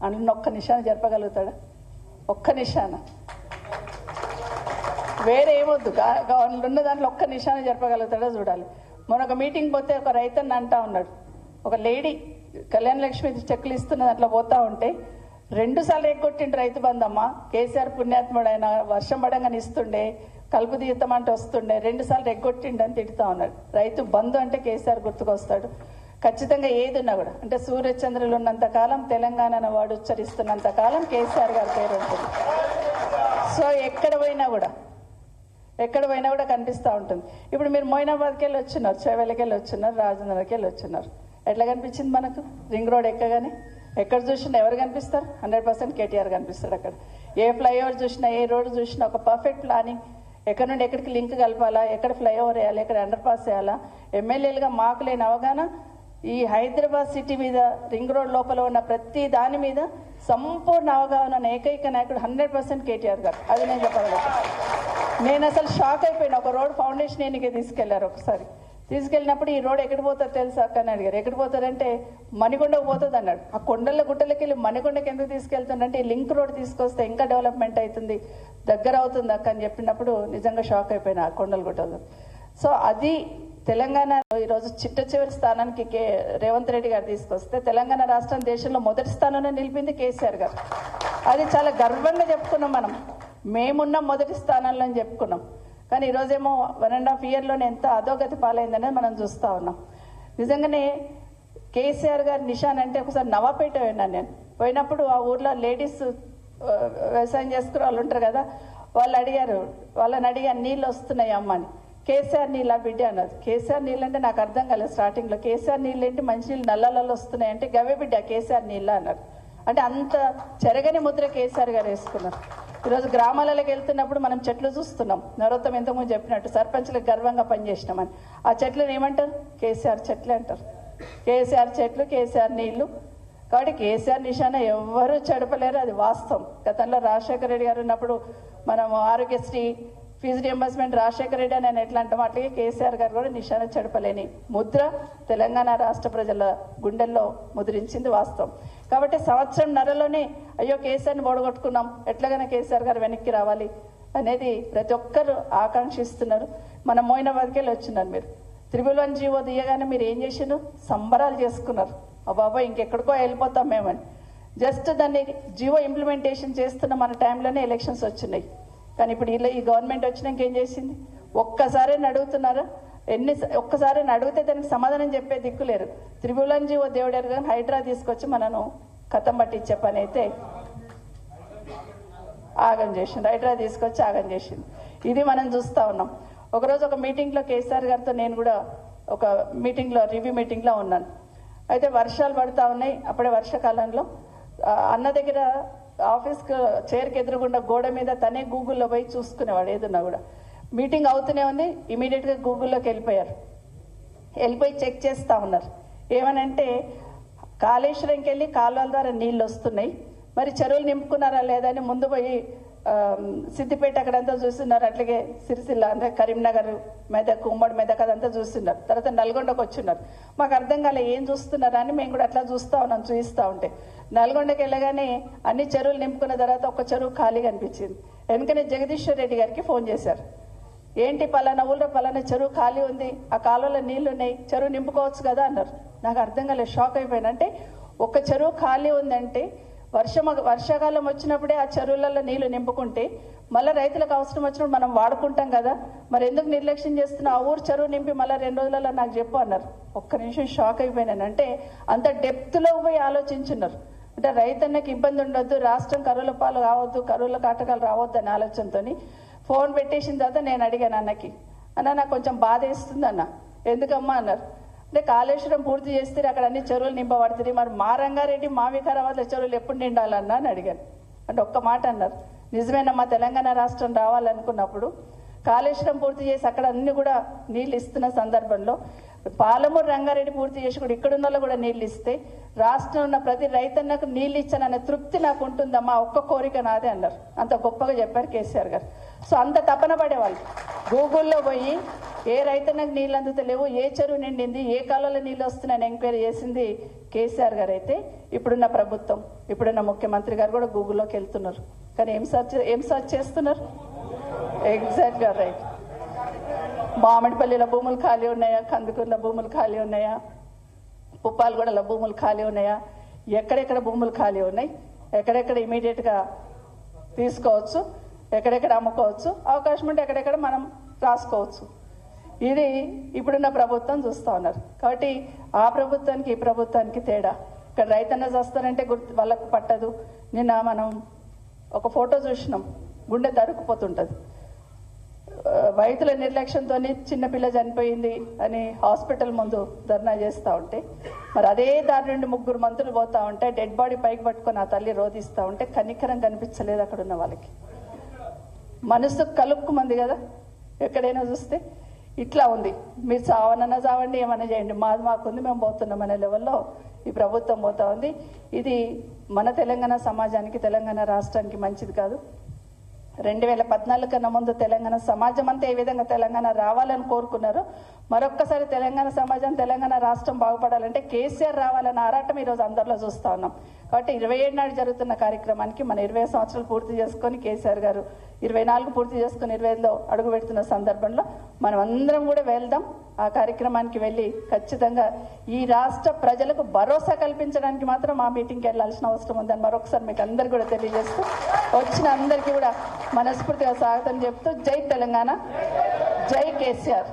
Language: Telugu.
అన్న ఒక్క నిశాన జరపగలుగుతాడా? ఒక్క నిశాన, వేరే ఏమొద్దు, ఉన్న దాంట్లో ఒక్క నిశాన జరపగలుగుతాడో చూడాలి. మొన్న ఒక మీటింగ్ పోతే ఒక రైతన్న అంటా ఉన్నాడు, ఒక లేడీ కళ్యాణ లక్ష్మి చెక్కులు ఇస్తున్న దాంట్లో పోతా ఉంటే 2 సార్లు ఎగ్గొట్టిండు రైతు బంధమ్మ. కేసీఆర్ పుణ్యాత్ముడు, ఆయన వర్షం పడంగానే ఇస్తుండే, కలుపు తీయతం అంటే వస్తుండే, 2 సార్లు ఎగ్గొట్టిండు అని తిడుతా ఉన్నాడు. రైతు బంధు అంటే కేసీఆర్ గుర్తుకొస్తాడు. ఖచ్చితంగా ఏది ఉన్నా కూడా, అంటే సూర్యచంద్రులు ఉన్నంత కాలం, తెలంగాణ వాడు ఉచ్చరిస్తున్నంత కాలం కేసీఆర్ గారి పేరు ఉంటుంది. సో ఎక్కడ పోయినా కూడా కనిపిస్తూ ఉంటుంది. ఇప్పుడు మీరు మొయినాబాద్కి వెళ్ళి వచ్చినారు, చేవెళ్ళకి వెళ్ళి వచ్చినారు, రాజేంద్రకి వెళ్ళి వచ్చినారు. ఎట్లా కనిపించింది మనకు? రింగ్ రోడ్ ఎక్కగానే ఎక్కడ చూసినా ఎవరు కనిపిస్తారు? 100% కేటీఆర్ కనిపిస్తాడు. అక్కడ ఏ ఫ్లైఓవర్ చూసినా, ఏ రోడ్డు చూసినా ఒక పర్ఫెక్ట్ ప్లానింగ్, ఎక్కడి నుండి ఎక్కడికి లింక్ కలపాలా, ఎక్కడ ఫ్లైఓవర్ వేయాలి, ఎక్కడ అండర్ పాస్ చేయాలా, ఎమ్మెల్యేలుగా మాకు లేని అవగాహన ఈ హైదరాబాద్ సిటీ మీద, రింగ్ రోడ్ లోపల ఉన్న ప్రతి దాని మీద సంపూర్ణ అవగాహన ఏకైక నాయకుడు 100% కేటీఆర్ గారు. అది నేను చెప్పగలుగుతాను. నేను అసలు షాక్ అయిపోయినా. ఒక రోడ్ ఫౌండేషన్ ఎన్నికే తీసుకెళ్లారు. ఒకసారి తీసుకెళ్ళినప్పుడు ఈ రోడ్ ఎక్కడ పోతుంది తెలుసా అక్క అని అడిగారు. ఎక్కడ పోతుందంటే మణికొండకు పోతుంది అన్నాడు. ఆ కొండల గుట్టలకి వెళ్ళి మణికొండకి ఎందుకు తీసుకెళ్తుందంటే ఈ లింక్ రోడ్ తీసుకొస్తే ఇంకా డెవలప్మెంట్ అవుతుంది, దగ్గర అవుతుంది అక్క అని చెప్పినప్పుడు నిజంగా షాక్ అయిపోయినా ఆ కొండల గుట్టలు. సో అది తెలంగాణ ఈరోజు చిట్ట చివరి స్థానానికి రేవంత్ రెడ్డి గారు తీసుకొస్తే తెలంగాణ రాష్ట్రం దేశంలో మొదటి స్థానంలో నిలిపింది కేసీఆర్ గారు. అది చాలా గర్వంగా చెప్పుకున్నాం మనం. మేమున్న మొదటి స్థానంలో అని చెప్పుకున్నాం. కానీ ఈరోజేమో 1.5 yearలోనే ఎంత అధోగతి పాలైందనేది మనం చూస్తూ ఉన్నాం. నిజంగానే కేసీఆర్ గారి నిశాన్ అంటే ఒకసారి నవాపేట విన్నాను నేను. పోయినప్పుడు ఆ ఊర్లో లేడీస్ వ్యవసాయం చేసుకునే వాళ్ళు ఉంటారు కదా, వాళ్ళని అడిగారు నీళ్ళు వస్తున్నాయి అమ్మ అని. కేసీఆర్ నీళ్ళ బిడ్డ అన్నది. కేసీఆర్ నీళ్ళు అంటే నాకు అర్థం కాలేదు స్టార్టింగ్లో. కేసీఆర్ నీళ్ళు ఏంటి, మంచినీళ్ళు నల్లలలో వస్తున్నాయి అంటే గవే బిడ్డ కేసీఆర్ నీళ్ళ అన్నారు. అంటే అంత చెరగని ముద్ర కేసీఆర్ గారు వేసుకున్నారు. ఈరోజు గ్రామాలకు వెళ్తున్నప్పుడు మనం చెట్లు చూస్తున్నాం. నరోత్తం ఇంతకుముందు చెప్పినట్టు సర్పంచ్లకు గర్వంగా పనిచేసినామని. ఆ చెట్లను ఏమంటారు? కేసీఆర్ చెట్లే అంటారు. కేసీఆర్ చెట్లు, కేసీఆర్ నీళ్లు. కాబట్టి కేసీఆర్ నిశాన ఎవ్వరూ చెడపలేరు, అది వాస్తవం. గతంలో రాజశేఖర రెడ్డి గారు ఉన్నప్పుడు మనం ఆరోగ్యశ్రీ ఫీజు రియంబర్స్మెంట్ రాజశేఖర రెడ్డి అని ఎట్లా అంటాం, అట్లాగే కేసీఆర్ గారు కూడా నిశాన చెడపలేని ముద్ర తెలంగాణ రాష్ట్ర ప్రజల గుండెల్లో ముద్రించింది వాస్తవం. కాబట్టి 1.5 సంవత్సరంలోనే అయ్యో కేసీఆర్ని ఓడగొట్టుకున్నాం, ఎట్లాగైనా కేసీఆర్ గారు వెనక్కి రావాలి అనేది ప్రతి ఒక్కరు ఆకాంక్షిస్తున్నారు. మన మోయినాబాద్కి వెళ్ళి వచ్చినారు. మీరు 111 జీవో తీయగానే మీరు ఏం చేసినారు? సంబరాలు చేసుకున్నారు. బాబా ఇంకెక్కడికో వెళ్ళిపోతాం మేమని. జస్ట్ దాన్ని జీవో ఇంప్లిమెంటేషన్ చేస్తున్న మన టైంలోనే ఎలక్షన్స్ వచ్చినాయి. కానీ ఇప్పుడు ఈ గవర్నమెంట్ వచ్చినాక ఏం చేసింది? ఒక్కసారి అడుగుతున్నారా? ఒక్కసారి అడిగితే దానికి సమాధానం చెప్పే దిక్కులేరు. 111 జీవో దేవుడారు కానీ హైడ్రా తీసుకొచ్చి మనను కథం పట్టించే పని అయితే ఆగం చేసింది. హైడ్రా తీసుకొచ్చి ఆగం చేసింది. ఇది మనం చూస్తూ ఉన్నాం. ఒకరోజు ఒక మీటింగ్లో కేసీఆర్ గారితో నేను కూడా ఒక మీటింగ్లో రివ్యూ మీటింగ్లో ఉన్నాను. అయితే వర్షాలు పడుతూ ఉన్నాయి. అప్పుడే వర్షాకాలంలో అన్న దగ్గర ఆఫీస్కి చైర్కి ఎదురుగుండా గోడ మీద తనే గూగుల్లో పోయి చూసుకునేవాడు ఏదన్నా కూడా. మీటింగ్ అవుతూనే ఉంది, ఇమీడియట్గా గూగుల్లోకి వెళ్ళిపోయి చెక్ చేస్తూ ఉన్నారు. ఏమనంటే కాళేశ్వరంకి వెళ్ళి కాలువల ద్వారా నీళ్ళు వస్తున్నాయి, మరి చెరువులు నింపుకున్నారా లేదా అని ముందు పోయి సిద్దిపేట అక్కడంతా చూస్తున్నారు. అట్లాగే సిరిసిల్ల అంటే కరీంనగర్, మెదక్, ఉమ్మడి మెదక్ అదంతా చూస్తున్నారు. తర్వాత నల్గొండకు వచ్చిన్నారు. మాకు అర్థం కాలే ఏం చూస్తున్నారా అని మేము కూడా అట్లా చూస్తూ ఉన్నాం. చూపిస్తూ ఉంటే నల్గొండకి వెళ్ళగానే అన్ని చెరువులు నింపుకున్న తర్వాత ఒక చెరువు ఖాళీగా అనిపించింది. వెనుకనే జగదీశ్వర్ రెడ్డి గారికి ఫోన్ చేశారు. ఏంటి పలానా ఊళ్ళో పలానా చెరువు ఖాళీ ఉంది, ఆ కాలువలో నీళ్లు ఉన్నాయి, చెరువు నింపుకోవచ్చు కదా అన్నారు. నాకు అర్థం కాలేదు, షాక్ అయిపోయాను. అంటే ఒక చెరువు ఖాళీ ఉందంటే వర్షాకాలం వచ్చినప్పుడే ఆ చెరువులలో నీళ్లు నింపుకుంటే మళ్ళీ రైతులకు అవసరం వచ్చినప్పుడు మనం వాడుకుంటాం కదా, మరి ఎందుకు నిర్లక్ష్యం చేస్తున్నా? ఆ ఊరు చెరువు నింపి మళ్ళీ 2 రోజులలో నాకు చెప్పు అన్నారు. ఒక్క నిమిషం షాక్ అయిపోయినాను. అంటే అంత డెప్త్లో పోయి ఆలోచించున్నారు. అంటే రైతన్నకి ఇబ్బంది ఉండొద్దు, రాష్ట్రం కరువుల పాలు కావద్దు, కరువుల కాటకాలు రావద్దు అనే ఆలోచనతో ఫోన్ పెట్టేసిన తర్వాత నేను అడిగాను అన్నకి, అన్న నాకు కొంచెం బాధ వేస్తుంది అన్న. ఎందుకమ్మా అన్నారు. అంటే కాళేశ్వరం పూర్తి చేస్తే అక్కడ అన్ని చెరువులు నింపబడుతుంది, మరి మా రంగారెడ్డి మా వికారాబాద్లో చెరువులు ఎప్పుడు నిండాలన్నా అని అడిగాను. అంటే ఒక్క మాట అన్నారు, నిజమేనమ్మా తెలంగాణ రాష్ట్రం రావాలనుకున్నప్పుడు కాళేశ్వరం పూర్తి చేసి అక్కడ అన్ని కూడా నీళ్ళు ఇస్తున్న సందర్భంలో పాలమూరు రంగారెడ్డి పూర్తి చేసి కూడా ఇక్కడున్న వాళ్ళు కూడా నీళ్ళు ఇస్తే రాష్ట్రం ఉన్న ప్రతి రైతన్నకు నీళ్ళు ఇచ్చాననే తృప్తి నాకు ఉంటుందమ్మా, ఒక్క కోరిక నాదే అన్నారు. అంత గొప్పగా చెప్పారు కేసీఆర్ గారు. సో అంత తపన పడేవాళ్ళు. గూగుల్లో పోయి ఏ రైతన్నకు నీళ్ళు అందుతలేవు, ఏ చెరువు నిండింది, ఏ కాలంలో నీళ్ళు వస్తున్నాయని ఎంక్వైరీ చేసింది కేసీఆర్ గారు అయితే ఇప్పుడున్న ప్రభుత్వం, ఇప్పుడున్న ముఖ్యమంత్రి గారు కూడా గూగుల్లోకి వెళ్తున్నారు. కానీ ఏం సర్చ్ చేస్తున్నారు? ఎగ్జాక్ట్గా రైట్. మామిడిపల్లిలో భూములు ఖాళీ ఉన్నాయా, కందుకూరులో భూములు ఖాళీ ఉన్నాయా, పుప్పాలగూడలో భూములు ఖాళీ ఉన్నాయా, ఎక్కడెక్కడ భూములు ఖాళీ ఉన్నాయి, ఎక్కడెక్కడ ఇమీడియట్గా తీసుకోవచ్చు, ఎక్కడెక్కడ అమ్ముకోవచ్చు, అవకాశం ఉంటే ఎక్కడెక్కడ మనం రాసుకోవచ్చు. ఇది ఇప్పుడున్న ప్రభుత్వం చూస్తూ ఉన్నారు. కాబట్టి ఆ ప్రభుత్వానికి ఈ ప్రభుత్వానికి తేడా. ఇక్కడ రైతన్న చేస్తారంటే వాళ్ళకు పట్టదు. నిన్న మనం ఒక ఫోటో చూసినాం, గుండె తరుక్కుపోతుంటుంది. వైద్యుల నిర్లక్ష్యంతో చిన్నపిల్ల చనిపోయింది అని హాస్పిటల్ ముందు ధర్నా చేస్తూ ఉంటే, మరి అదే దారి నుండి 3 మంత్రులు పోతా ఉంటే డెడ్ బాడీ పైకి పట్టుకొని ఆ తల్లి రోధిస్తూ ఉంటే కనికరం కనిపించలేదు అక్కడ ఉన్న వాళ్ళకి. మనసు కలుక్కుమంది కదా ఎక్కడైనా చూస్తే. ఇట్లా ఉంది. మీరు చావనన్నా చావండి, ఏమన్నా చేయండి, మాకుంది, మేము పోతున్నాం అనే లెవెల్లో ఈ ప్రభుత్వం పోతా ఉంది. ఇది మన తెలంగాణ సమాజానికి, తెలంగాణ రాష్ట్రానికి మంచిది కాదు. 2014 కన్నా ముందు తెలంగాణ సమాజం అంతా ఏ విధంగా తెలంగాణ రావాలని కోరుకున్నారు, మరొక్కసారి తెలంగాణ సమాజం, తెలంగాణ రాష్ట్రం బాగుపడాలంటే కేసీఆర్ రావాలన్న ఆరాటం ఈరోజు అందరిలో చూస్తూ ఉన్నాం. కాబట్టి 27 నాడు జరుగుతున్న కార్యక్రమానికి మన 20 సంవత్సరాలు పూర్తి చేసుకొని కేసీఆర్ గారు 24 పూర్తి చేసుకుని 25లో అడుగు పెడుతున్న సందర్భంలో మనం అందరం కూడా వెళ్దాం. ఆ కార్యక్రమానికి వెళ్ళి ఖచ్చితంగా ఈ రాష్ట్ర ప్రజలకు భరోసా కల్పించడానికి మాత్రం ఆ మీటింగ్కి వెళ్లాల్సిన అవసరం ఉందని మరొకసారి మీకు అందరికీ కూడా తెలియజేస్తూ, వచ్చిన అందరికీ కూడా మనస్ఫూర్తిగా స్వాగతం చెప్తూ, జై తెలంగాణ, జై కేసీఆర్.